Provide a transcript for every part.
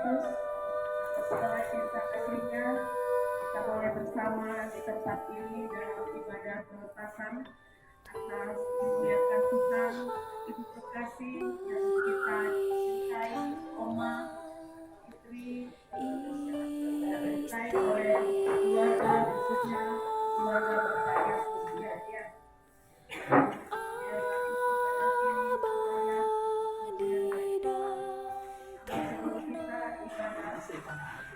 Yesus, atas segala cinta kasih-Nya, kita boleh bersama di tempat ini dalam ibadah pelepasan atas dimuliakan Tuhan, Ibu Kekasih yang kita cintai, Oma, istri, dicintai oleh keluarga, khususnya keluarga berkaya usia dia.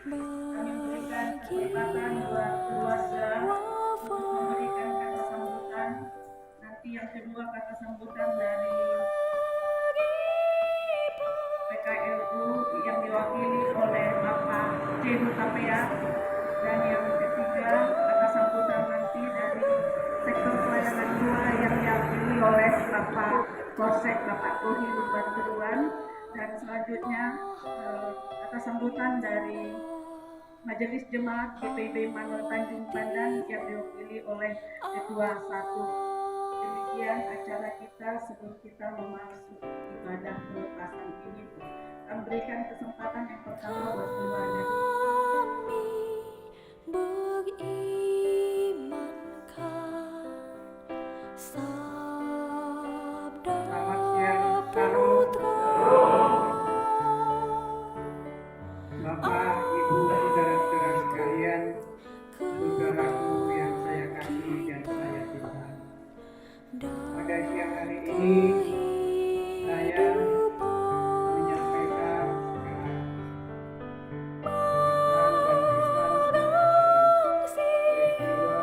Kami berikan kesempatan buat keluarga untuk memberikan kata sambutan. Nanti yang kedua kata sambutan dari PKLU yang diwakili oleh Bapak Jen Tapea, dan yang ketiga kata sambutan nanti dari sektor pelayanan 2 yang diwakili oleh Bapak Polsek Bapak Kohi Lubanturuan, dan selanjutnya kata sambutan dari Majelis Jemaat GPIB Manuel Tanjung Pandan yang diwakili oleh Ketua 1. Demikian acara kita sebelum kita memasuki ibadah pelepasan ini. Kami berikan kesempatan yang pertama buat keluarga. Selamat siang, Salam. Bapak, Ibu, saudara-saudara sekalian, saudaraku yang saya kasih dan saya cintai. Pada siang hari ini, saya menyampaikan pesan dan pesan peristiwa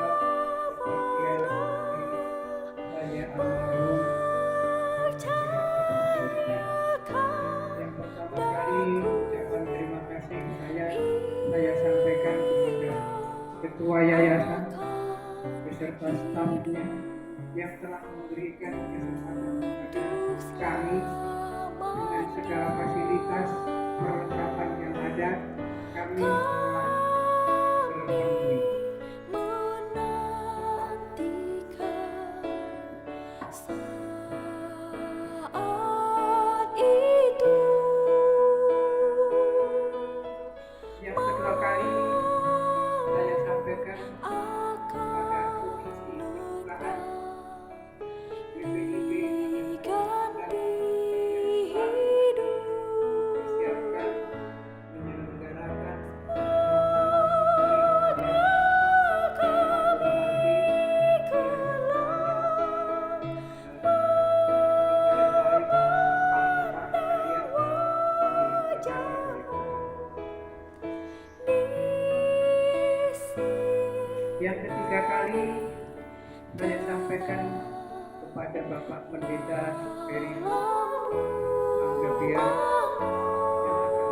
kematian saya almarhum. Yang pertama kali ucapan terima kasih saya sampaikan kepada Ketua Yayasan beserta stafnya yang telah memberikan kesempatan kepada kami dengan segala fasilitas perlengkapan yang ada. Kami telah terpenuhi. Yang kedua kali saya sampaikan kepada Komisi Perubahan GPIB mempersiapkan menyelenggarakan yang ketiga kali saya sampaikan kepada Bapak Pendeta Peri Anggabian yang akan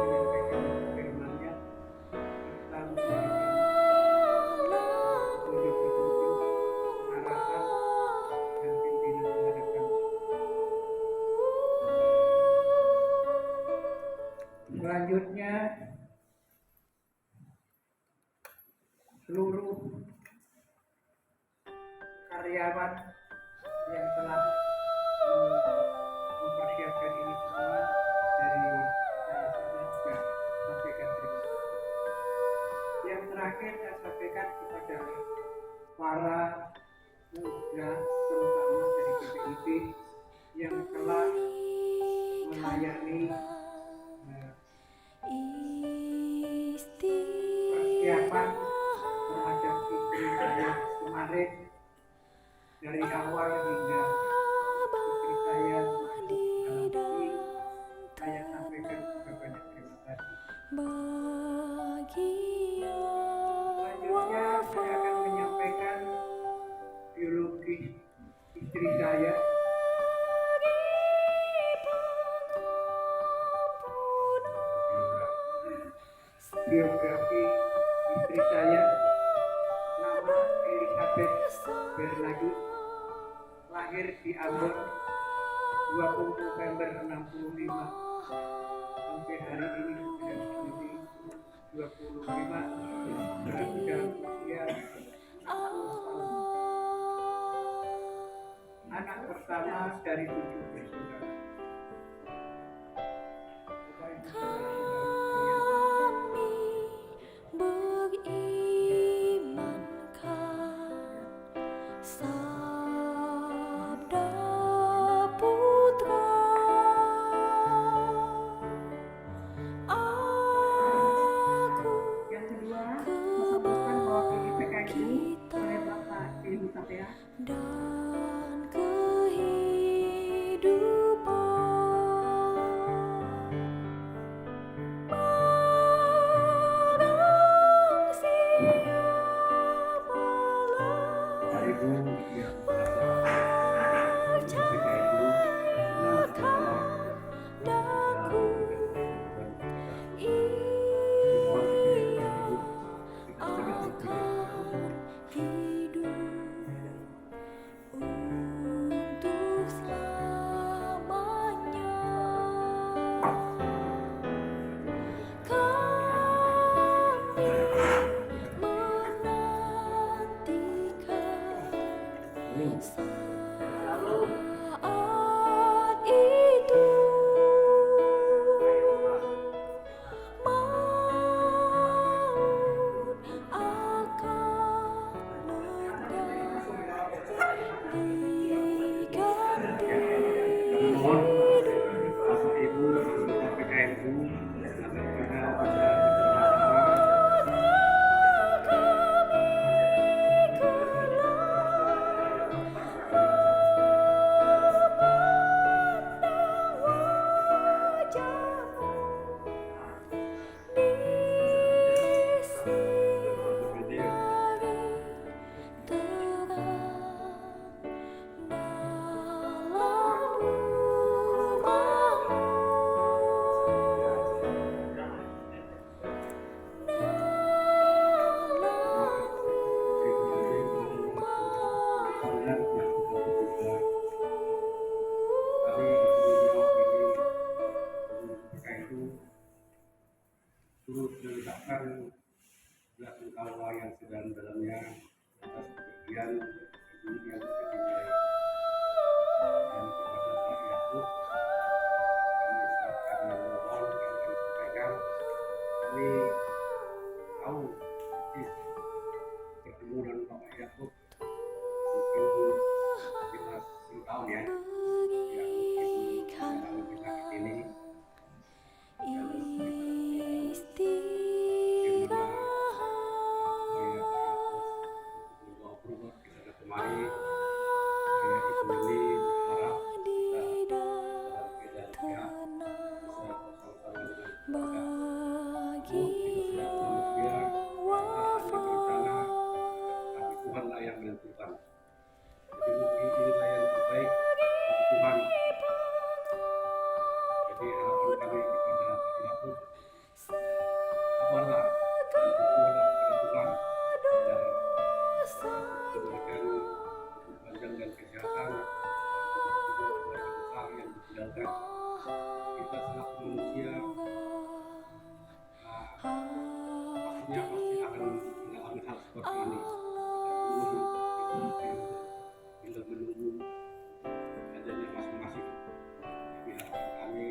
menyampaikan firman-Nya tentang petunjuk-petunjuk, arahan, dan pimpinan kepada kami. Selanjutnya, seluruh karyawan yang telah mempersiapkan ini semua dari saya juga sampaikan terima kasih. Yang terakhir saya sampaikan kepada para muda terutama dari GPIB yang telah melayani persiapan terhadap istri saya kemarin dari awal hingga istri saya masuk dalam ini. Saya sampaikan juga banyak terima kasih. Selanjutnya saya akan menyampaikan biologis istri saya. Biografi istri saya, nama Elizabeth Bernadus, lahir di Ambon 20 November 65, sampai hari ini sudah menjadi 25, berarti dalam usia 60 tahun. Anak pertama dari 7 bersaudara. Bapak Ibu saudara-saudara Sabda Putra, aku Yang kedua, masa mewakili PKNU oleh Bapak Ibu Sapea. dan kehidupan. Barang siapalah Bapak Ibu yang percayakan daku, ia akan hidup untuk selamanya. Kami menantikan saat itu, maut akan lenyap, diganti mohon hidup. Bapak Ibu anggota PKNU agar kita bisa bersama-sama dengan yang sudah terbuka. Kami di sini mewakili PKNU turut mengucapkan bela sungkawa yang sedalam-dalamnya atas kepergian ibu yang dicintai. Dan kepada Pak Yakub, kami serahkan yang mohon yang kami sampaikan. Kami tahu persis bertemu dengan Bapak Yakub mungkin sekitar 10 tahun ya, yang mungkin mengalami penyakit ini. Tuhanlah yang menentukan. Jadi mungkin inilah yang terbaik untuk Tuhan. Jadi harapan kami kepada Pak Yakub, sabarlah dan berdoalah kepada Tuhan agar diberikan umur panjang dan kesehatan dan keluarga besar yang ditinggalkan. Kita selaku manusia pastinya pasti akan mengalami hal seperti ini. Bila menunggu adanya masing-masing. Tapi harapan kami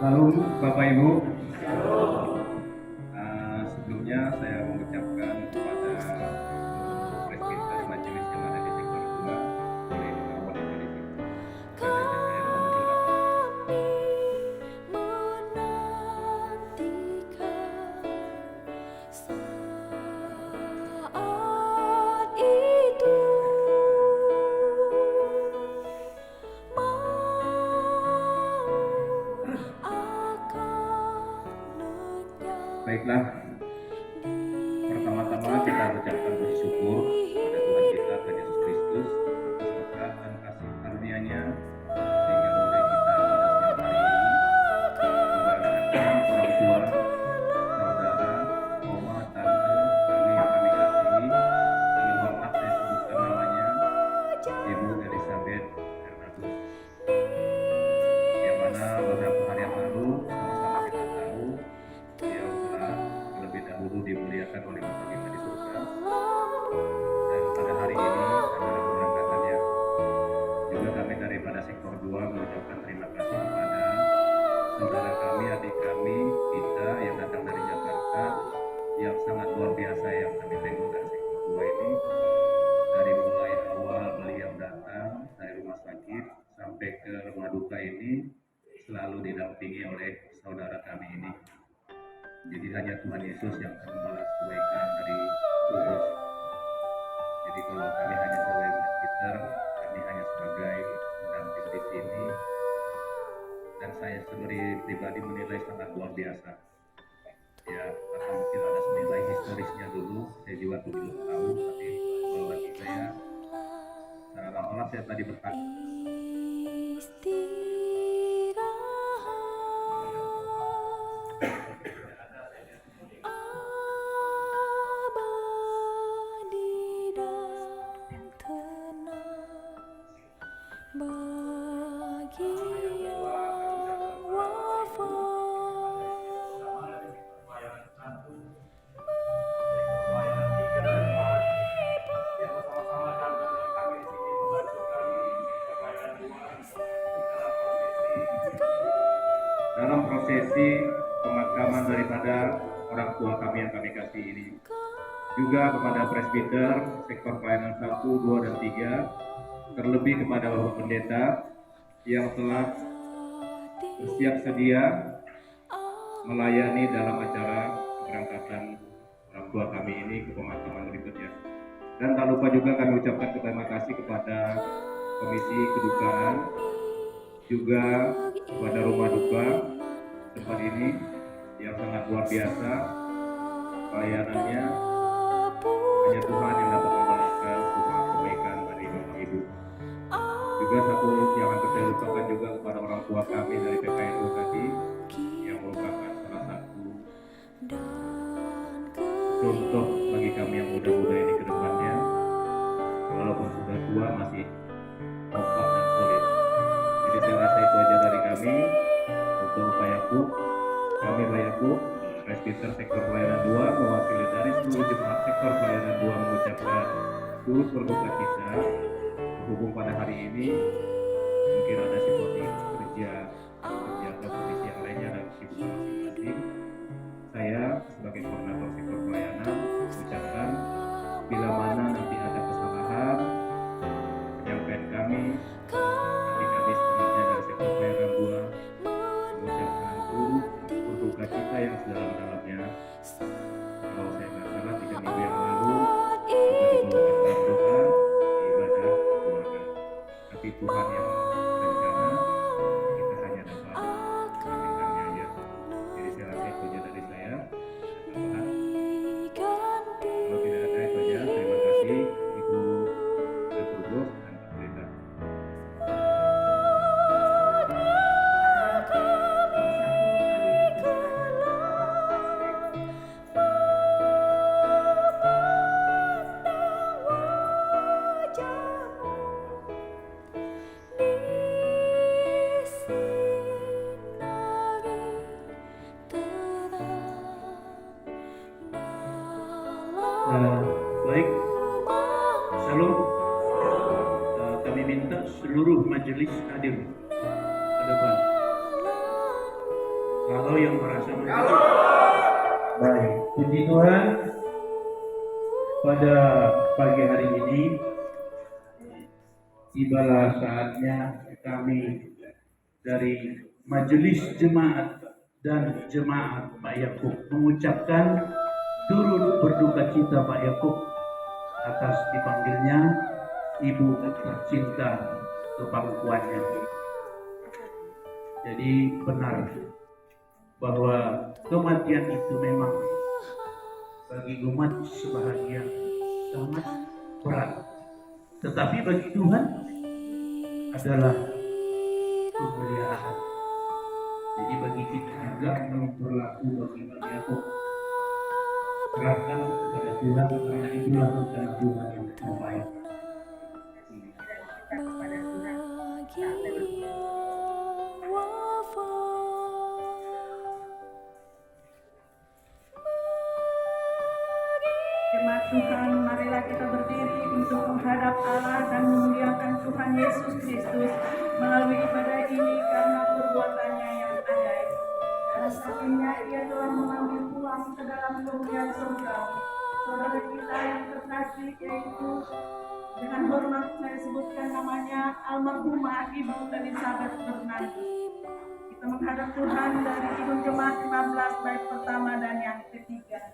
Lalu Bapak Ibu, sebelumnya saya mengucapkan kepada Presiden dari Majelis yang ada di sektor 2 oleh kawan yang dari sini. Saya menantikan saat itu, maut akan diberikan oleh Bapa kita di surga. Dan pada hari ini adalah keberangkatannya. Juga kami daripada sektor 2 mengucapkan terima kasih kepada saudara kami, adik kami, kita yang datang dari Jakarta, yang sangat luar biasa yang kami tengok dari sektor 2 ini. Dari mulai awal beliau datang dari rumah sakit sampai ke rumah duka ini selalu didampingi oleh saudara kami ini. Jadi hanya Tuhan Yesus yang akan membalas kebaikan dari Tuhan. Jadi kalau kami hanya sebagai presbiter, kami hanya sebagai pendamping di sini. Dan saya sendiri pribadi menilai sangat luar biasa. Ya, karena mungkin ada senilai historisnya dulu, saya juga belum tahu, tapi kalau bagi saya, secara lama-lama saya tadi berkata, abadi dan tenang bagi yang wafat. dalam prosesi pemakaman daripada orang tua kami yang kami kasih ini, juga kepada presbiter sektor pelayanan 1, 2, dan 3, terlebih kepada Bapak Pendeta yang telah bersiap sedia melayani dalam acara keberangkatan orang tua kami ini ke pemakaman berikutnya. Dan tak lupa juga kami ucapkan terima kasih kepada Komisi Kedukaan, juga kepada rumah duka tempat ini yang sangat luar biasa pelayanannya. Hanya Tuhan yang dapat membalaskan semua kebaikan dari Bapak Ibu. Juga satu yang akan saya lupakan juga kepada orang tua kami dari PKNU tadi, yang merupakan salah satu contoh bagi kami yang muda-muda ini ke depannya. Walaupun sudah tua masih kompak dan solid. Jadi saya rasa itu aja dari kami. Untuk Pak Yakub, kami Pak Yakub, presbiter sektor pelayanan 2, mewakili dari seluruh jemaat sektor pelayanan 2 mengucapkan turut berduka cita berhubung pada hari ini mungkin ada situasi kerja atau kondisi yang lainnya dan kesibukan masing-masing. Saya sebagai koordinator sektor pelayanan mengucapkan bila mana nanti ada kesalahan penyampaian kami, nanti kami sebenarnya dari sektor pelayanan 2 mengucapkan turut berduka cita yang sedalam-dalamnya. Kalau saya nggak salah 3 minggu yang lalu juga dibawakan dalam doa di ibadah keluarga. Tapi Tuhan yang berencana, kita hanya dapat mengaminkannya aja. Jadi saya rasa itu aja dari saya. Tambahan. Kalau tidak ada itu aja. Terima kasih Ibu Ketua dan Pak Pendeta. Baik, Salam. Kami minta seluruh majelis hadir ke depan. Kalau yang merasa baik, puji Tuhan, pada pagi hari ini tibalah saatnya kami dari majelis jemaat dan jemaat Pak Yakub mengucapkan turut berduka cita Pak Yakub atas dipanggilnya ibu tercinta ke pangkuannya. Jadi benar bahwa kematian itu memang bagi umat sebahagian sangat berat, tetapi bagi Tuhan adalah kemuliaan. Jadi bagi kita juga yang berlaku bagi Yakub, serahkan kepada Tuhan, karena itulah rencana Tuhan yang terbaik. Bagi yang wafat, Jemaat Tuhan, marilah kita berdiri untuk menghadap Allah dan memuliakan Tuhan Yesus Kristus melalui ibadah ini karena perbuatannya yang ajaib. Dan akhirnya ia telah mengambil pulang ke dalam kemuliaan surga. Saudara kita yang terkasih, yaitu dengan hormat saya sebutkan namanya almarhumah Ibu Elizabeth Bernardi. Kita menghadap Tuhan dari Kidung Jemaat 15 bait pertama dan yang ketiga.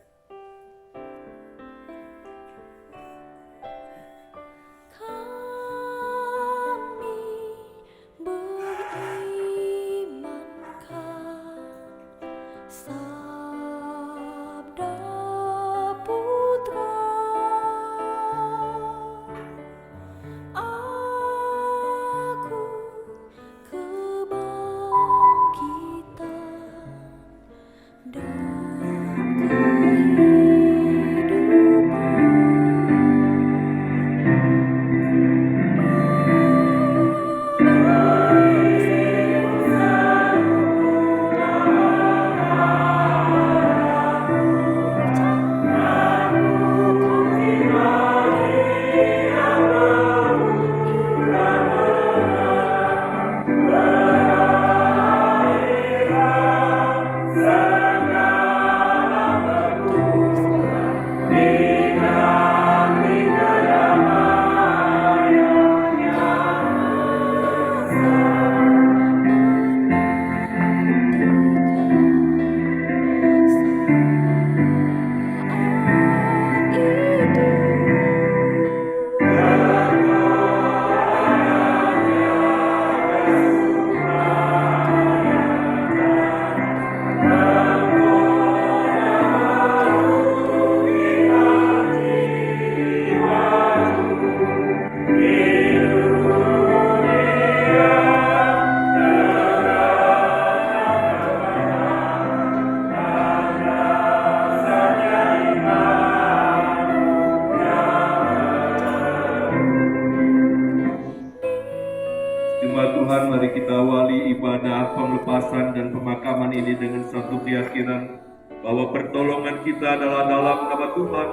Jemaat Tuhan, mari kita awali ibadah penglepasan dan pemakaman ini dengan satu keyakinan bahwa pertolongan kita adalah dalam nama Tuhan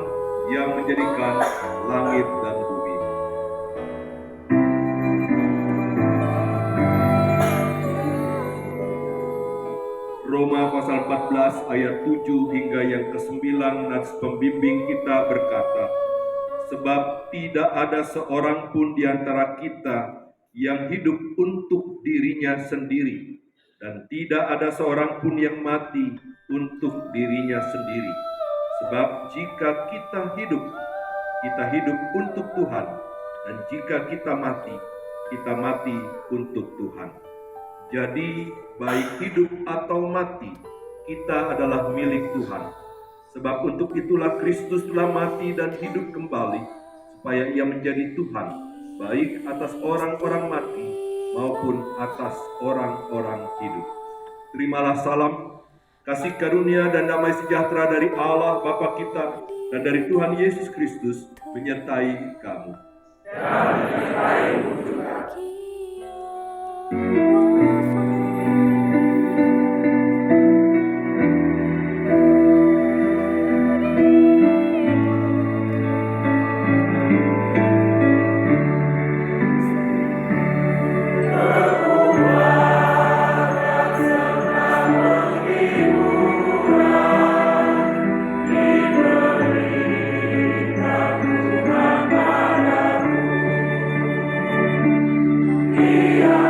yang menjadikan langit dan bumi. Roma pasal 14 ayat 7 hingga yang ke-9 nats pembimbing kita berkata, sebab tidak ada seorang pun di antara kita yang hidup untuk dirinya sendiri, dan tidak ada seorang pun yang mati untuk dirinya sendiri. Sebab jika kita hidup untuk Tuhan, dan jika kita mati untuk Tuhan. Jadi, baik hidup atau mati, kita adalah milik Tuhan. Sebab untuk itulah Kristus telah mati dan hidup kembali, supaya ia menjadi Tuhan, baik atas orang-orang mati maupun atas orang-orang hidup. Terimalah salam, kasih karunia dan damai sejahtera dari Allah Bapa kita dan dari Tuhan Yesus Kristus menyertai kamu. Dan menyertai-mu juga. Dia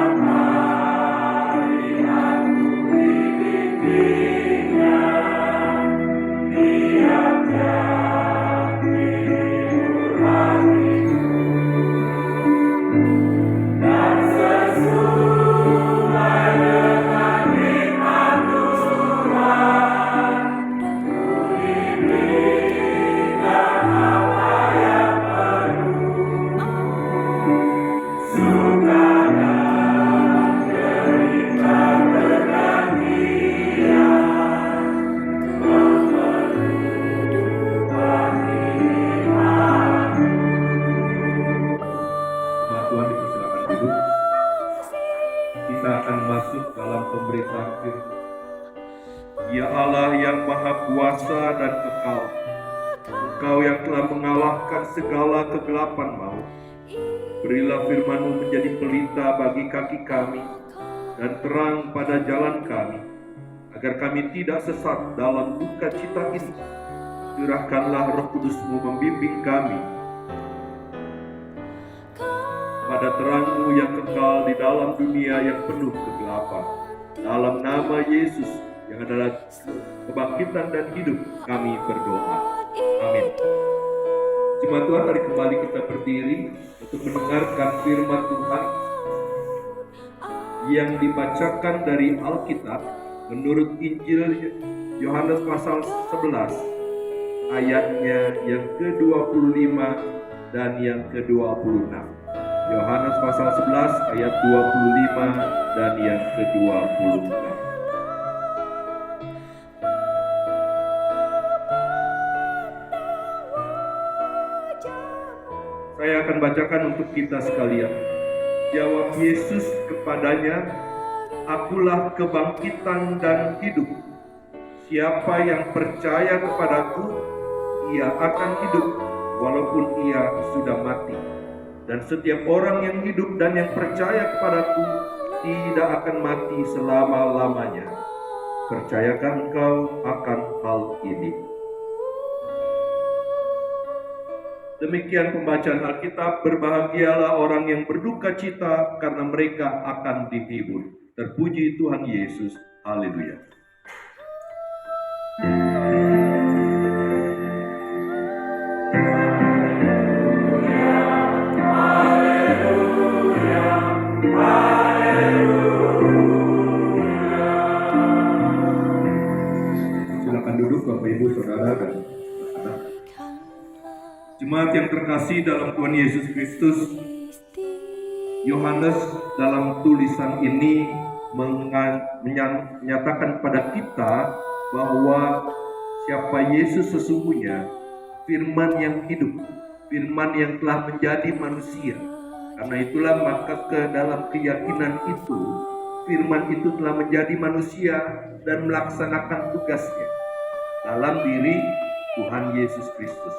Engkau yang telah mengalahkan segala kegelapan maut, berilah firman-Mu menjadi pelita bagi kaki kami dan terang pada jalan kami, agar kami tidak sesat dalam duka cita ini. Curahkanlah Roh Kudus-Mu membimbing kami pada terang-Mu yang kekal di dalam dunia yang penuh kegelapan. Dalam nama Yesus yang adalah kebangkitan dan hidup, kami berdoa. Amin. Jemaat Tuhan, mari kembali kita berdiri untuk mendengarkan firman Tuhan yang dibacakan dari Alkitab menurut Injil Yohanes pasal 11 ayatnya yang ke-25 dan yang ke-26. Yohanes pasal 11 ayat 25 dan yang ke-26. Saya akan bacakan untuk kita sekalian. Jawab Yesus kepadanya, "Akulah kebangkitan dan hidup. Siapa yang percaya kepadaku, ia akan hidup walaupun ia sudah mati. Dan setiap orang yang hidup dan yang percaya kepadaku tidak akan mati selama-lamanya. Percayakah engkau akan hal ini?" Demikian pembacaan Alkitab. Berbahagialah orang yang berduka cita, karena mereka akan dihibur. Terpuji Tuhan Yesus. Haleluya. Silakan duduk Bapak Ibu Saudara dan anak-anak. Jemaat yang terkasih dalam Tuhan Yesus Kristus, Yohanes dalam tulisan ini menyatakan kepada kita bahwa siapa Yesus sesungguhnya, firman yang hidup, firman yang telah menjadi manusia. Karena itulah maka ke dalam keyakinan itu, firman itu telah menjadi manusia dan melaksanakan tugasnya dalam diri Tuhan Yesus Kristus.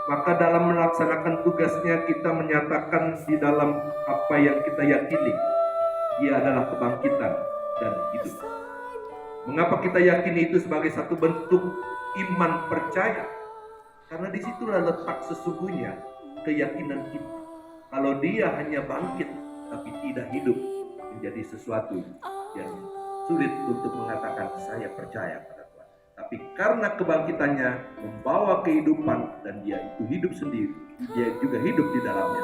Maka dalam melaksanakan tugasnya kita menyatakan di dalam apa yang kita yakini, Dia adalah kebangkitan dan hidup. Mengapa kita yakini itu sebagai satu bentuk iman percaya? Karena disitulah letak sesungguhnya keyakinan kita. Kalau Dia hanya bangkit tapi tidak hidup, menjadi sesuatu yang sulit untuk mengatakan saya percaya pada Tuhan. Tapi karena kebangkitannya membawa kehidupan dan Dia itu hidup sendiri, Dia juga hidup di dalamnya,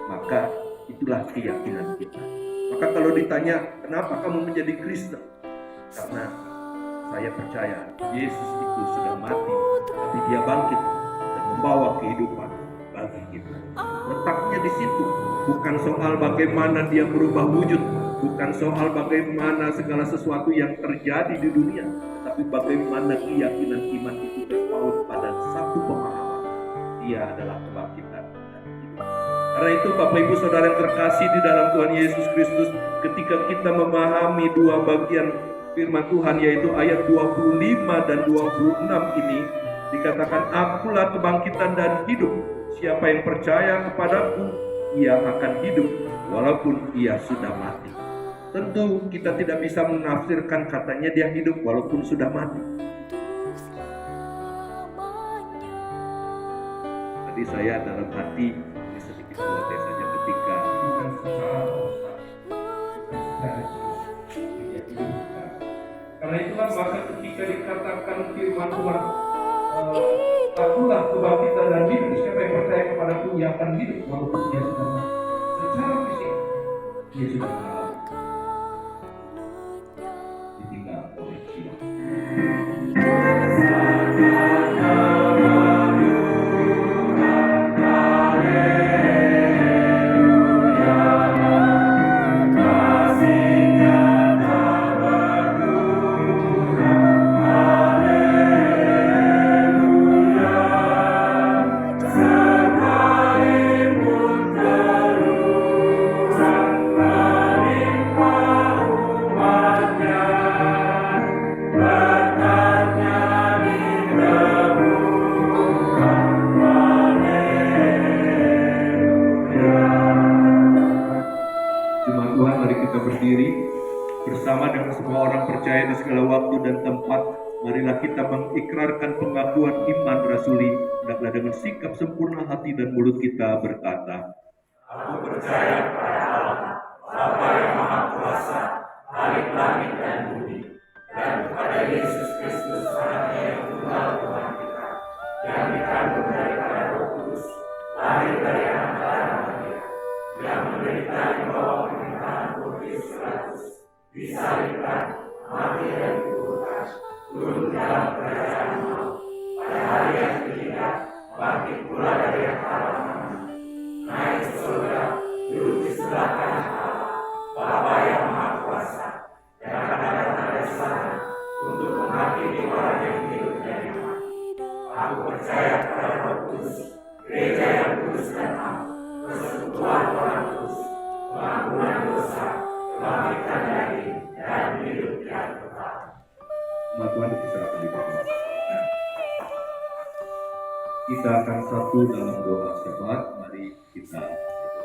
maka itulah keyakinan kita. Maka kalau ditanya, kenapa kamu menjadi Kristen? Karena saya percaya Yesus itu sudah mati, tapi Dia bangkit dan membawa kehidupan bagi kita. Letaknya di situ, bukan soal bagaimana Dia berubah wujud, bukan soal bagaimana segala sesuatu yang terjadi di dunia, tapi bagaimana keyakinan iman itu terpaut pada satu pemahaman, Dia adalah kebangkitan dan hidup. Karena itu Bapak Ibu Saudara yang terkasih di dalam Tuhan Yesus Kristus, ketika kita memahami dua bagian firman Tuhan, yaitu ayat 25 dan 26 ini, dikatakan, "Akulah kebangkitan dan hidup. Siapa yang percaya kepadaku, ia akan hidup walaupun ia sudah mati." Tentu kita tidak bisa menafsirkan katanya Dia hidup walaupun sudah mati. Tadi saya dalam hati ini sedikit protes saja ketika karena itulah maka ketika dikatakan firman Tuhan, "Akulah kebangkitan dan hidup. Siapa yang percaya kepadaku, ia akan hidup walaupun dia sudah mati." Secara fisik dia sudah mengalami ditinggal oleh jiwa. Sekalipun terus bersama dengan semua orang percaya di segala waktu dan tempat, marilah kita mengikrarkan pengakuan iman rasuli, hendaklah dengan sikap sempurna hati dan mulut kita berkata, Aku percaya kepada Allah, Bapa yang Maha Kuasa, Khalik langit dan bumi, dan kepada Yesus Kristus, anaknya yang tunggal Tuhan kita, yang dikandung daripada Roh Kudus, lahir dari anak darah Maria, yang menderita di bawah pemerintahan Pontius Pilatus, disalibkan, mati dan dikuburkan, turun ke dalam kerajaan maut, pada hari yang ketiga, bangkit pula dari yang kalah mati, naik ke surga, duduk di sebelah kanan Allah, Bapa yang Maha Kuasa, dan akan datang dari sana untuk menghakimi orang yang hidup dan yang mati. Aku percaya kepada Roh Kudus, gereja yang kudus dan am, persekutuan orang kudus, pengampunan dosa, kebangkitan daging, dan hidup yang kekal. Nama Tuhan diserahkan di bawah. Kita akan satu dalam doa syafaat. Mari kita berdoa.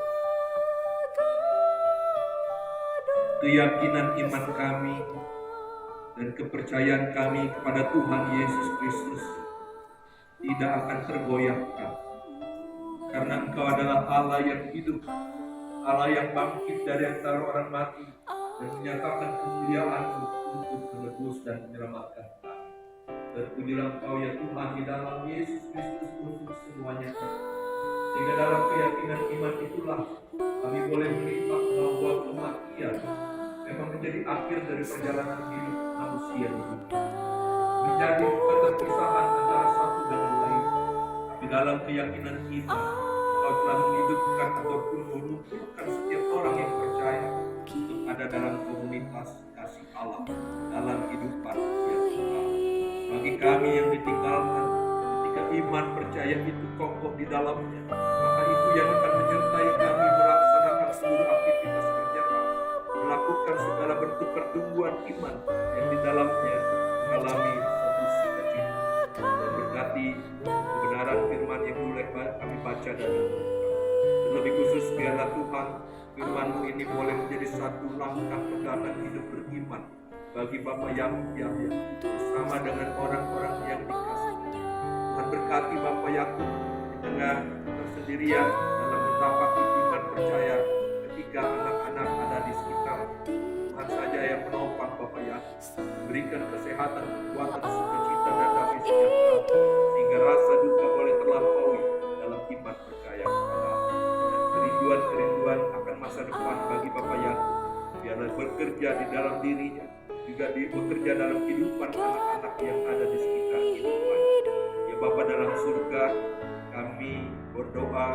Keyakinan iman kami dan kepercayaan kami kepada Tuhan Yesus Kristus tidak akan tergoyahkan, karena Engkau adalah Allah yang hidup, Allah yang bangkit dari antara orang mati dan menyatakan kemuliaan-Mu untuk menebus dan menyelamatkan kami. Terpujilah Engkau ya Tuhan di dalam Yesus Kristus untuk semuanya. Sehingga dalam keyakinan iman itulah kami boleh melihat bahwa kematian memang menjadi akhir dari perjalanan hidup manusia ini. Menjadi keterpisahan antara satu dengan lain. Di dalam keyakinan kita, Kau telah menghidupkan ataupun mengumpulkan setiap orang yang percaya untuk ada dalam komunitas kasih Allah, dalam kehidupan yang kekal. Bagi kami yang ditinggalkan, ketika iman percaya itu kokoh di dalamnya, maka itu yang akan menyertai kami melaksanakan seluruh aktivitas kerja kami, melakukan segala bentuk pertumbuhan iman yang di dalamnya mengalami satu sukacita. Dan berkati kebenaran firman yang mulai kami baca dan renungkan. Terlebih khusus biarlah Tuhan firman-Mu ini boleh menjadi satu langkah pegangan hidup beriman bagi Bapak Yakub Yahya bersama dengan orang-orang yang dikasihi. Tuhan berkati Bapak Yakub di tengah persendirian dalam mendapati iman percaya ketika anak-anak ada di sekitar. Tuhan saja yang menopang Bapak Yakub, berikan kesehatan, kekuatan, sukacita dan damai sejahtera, sehingga rasa duka boleh terlampaui dalam iman percaya kepada Allah. Dan kerinduan akan masa depan bagi Bapak Yakub biarlah bekerja di dalam dirinya, juga bekerja dalam kehidupan anak-anak yang ada di sekitar kehidupan. Ya Bapa dalam surga, kami berdoa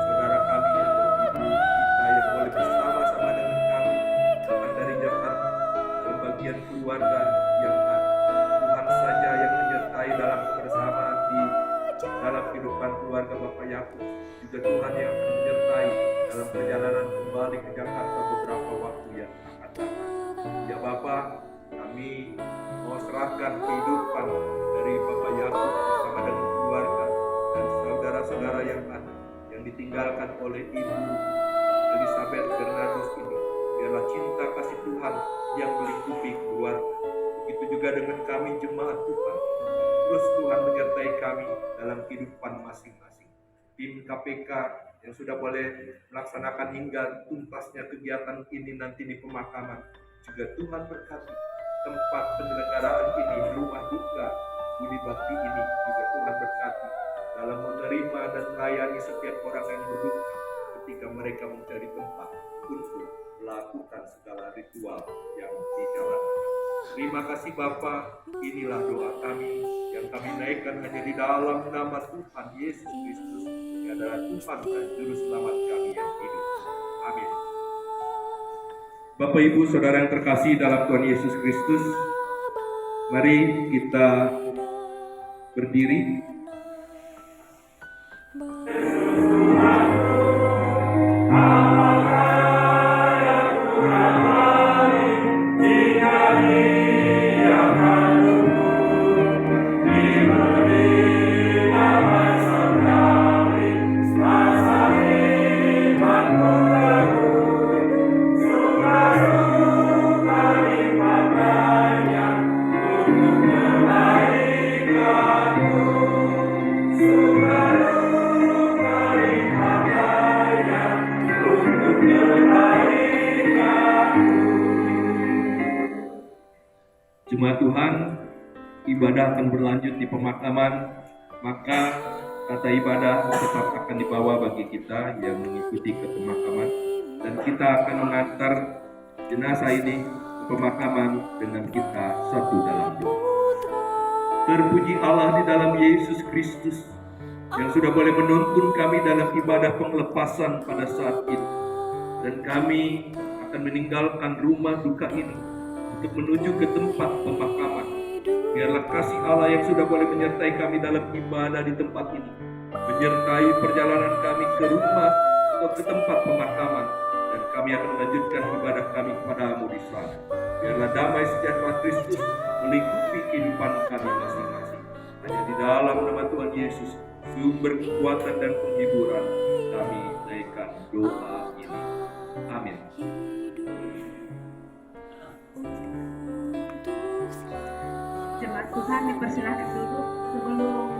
saudara kami yang ibu kita yang boleh bersama-sama dengan kami bahkan dari Jakarta dalam bagian keluarga yang ada. Tuhan saja yang menyertai dalam kebersamaan di dalam kehidupan keluarga Bapak Yakub. Juga Tuhan yang akan menyertai dalam perjalanan kembali ke Jakarta beberapa waktu yang akan datang. Ya Bapak, kami mau serahkan kehidupan dari Bapak Yakub bersama dengan keluarga dan saudara-saudara yang ada yang ditinggalkan oleh Ibu Elizabeth Bernardus ini. Biarlah cinta kasih Tuhan yang melingkupi keluarga. Begitu juga dengan kami jemaat Tuhan. Terus Tuhan menyertai kami dalam kehidupan masing-masing. Tim KPK yang sudah boleh melaksanakan hingga tuntasnya kegiatan ini nanti di pemakaman. Juga Tuhan berkati tempat penyelenggaraan ini, rumah duka budi bakti ini juga Tuhan berkati dalam menerima dan melayani setiap orang yang berduka ketika mereka mencari tempat untuk melakukan segala ritual yang dijalankan. Terima kasih Bapa, inilah doa kami yang kami naikkan hanya di dalam nama Tuhan Yesus Kristus yang adalah Tuhan dan Juru Selamat kami yang hidup. Amin. Bapak Ibu Saudara yang terkasih dalam Tuhan Yesus Kristus, mari kita berdiri. Firman Tuhan, ibadah akan berlanjut di pemakaman, maka kata ibadah tetap akan dibawa bagi kita yang mengikuti ke pemakaman, dan kita akan mengantar jenazah ini ke pemakaman dengan kita satu dalam doa. Terpuji Allah di dalam Yesus Kristus yang sudah boleh menuntun kami dalam ibadah penglepasan pada saat ini, dan kami akan meninggalkan rumah duka ini untuk menuju ke tempat pemakaman. Biarlah kasih Allah yang sudah boleh menyertai kami dalam ibadah di tempat ini menyertai perjalanan kami ke rumah atau ke tempat pemakaman, dan kami akan melanjutkan ibadah kami kepadamu di sana. Biarlah damai sejahtera Kristus melingkupi kehidupan kami masing-masing. Hanya di dalam nama Tuhan Yesus, sumber kekuatan dan penghiburan, kami naikkan doa ini. Amin. Jemaat Tuhan dipersilakan duduk sebelum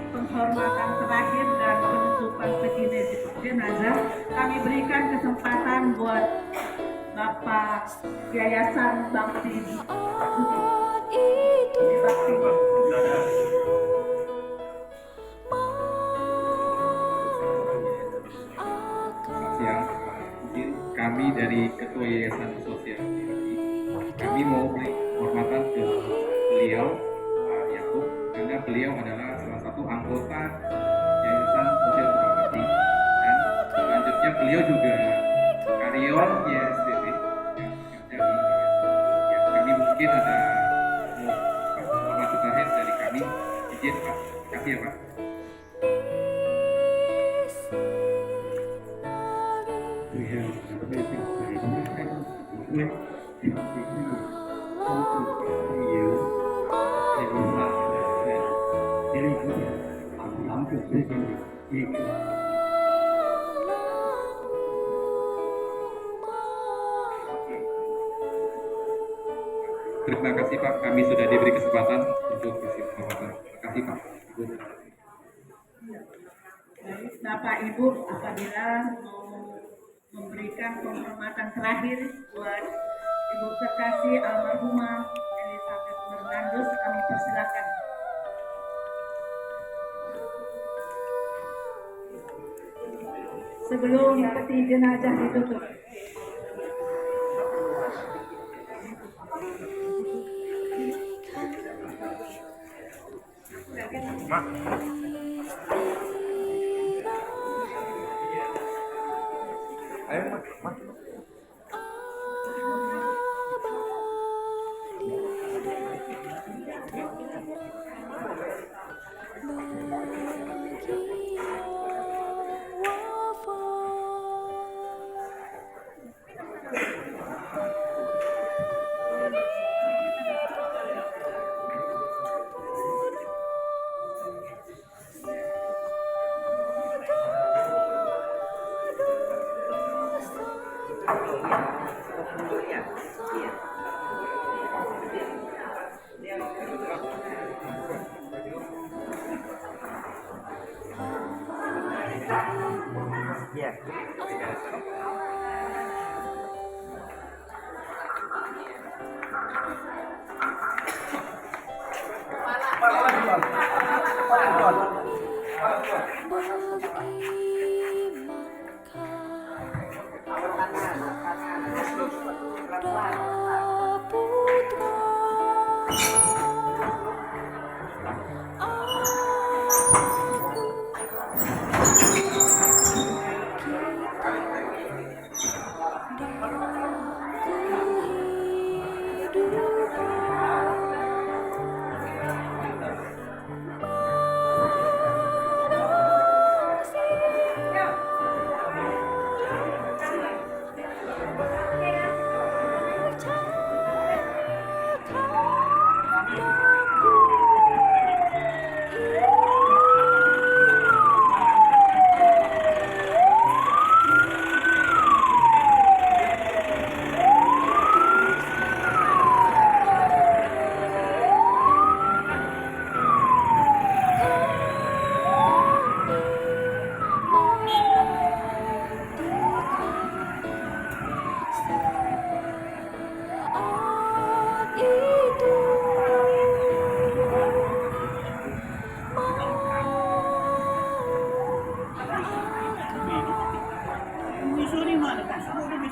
penghormatan terakhir dan penutupan peti jenazah. Kami berikan kesempatan buat Bapak Yayasan Bakti Siang, kami dari Ketua Yayasan Sosial Bakti, kami mau beri penghormatan ke beliau, Pak Yakub, karena beliau adalah salah satu anggota Yayasan Sosial Bakti, dan selanjutnya beliau juga karyawan YSDB yang bekerja di ya, kami mungkin ada penghormatan terakhir dari kami. Izin Pak, terima kasih ya Pak. Terima kasih Pak, kami sudah diberi kesempatan untuk isi penghormatan. Terima kasih Pak. Bapak Ibu, apabila mau memberikan penghormatan terakhir buat Ibu Kekasih almarhumah Elizabeth Bernardus, kami persilakan. Sebelum peti jenazah ditutup.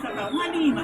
sa tao nga lima